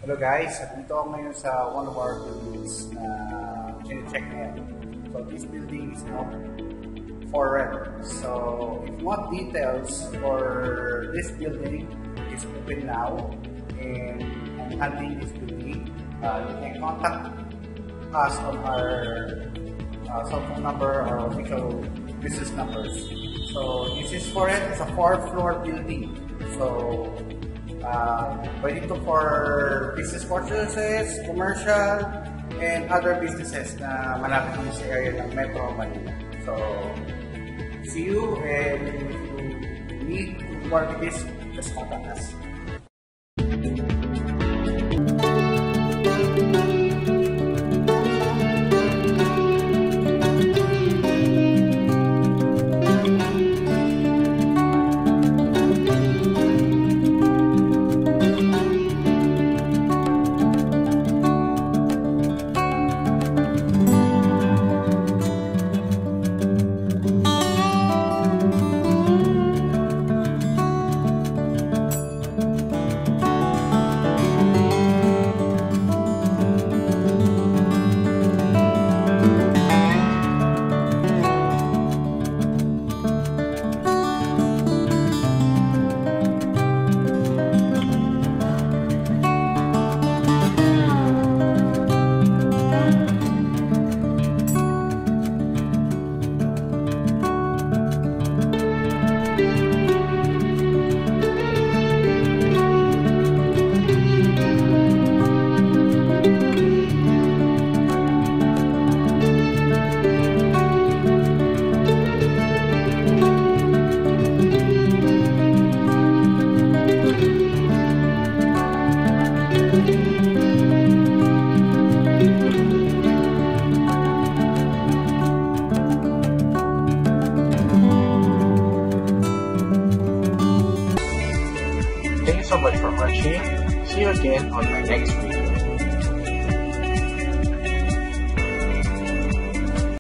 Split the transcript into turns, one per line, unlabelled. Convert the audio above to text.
Hello guys, dito ako ngayon sa one of our buildings na check ngayon. So this building is now for rent. So if you want details for this building, it's open now and I'm handling this building. You can contact us on our cell phone number or official business numbers. So this is for rent. It's a 4-floor building. So pwede ito for business purchases, commercial, and other businesses na malapit dito sa area ng Metro Manila. So, see you, and if you need to work with this, just contact us.
Thank you so much for watching. See you again on my next video.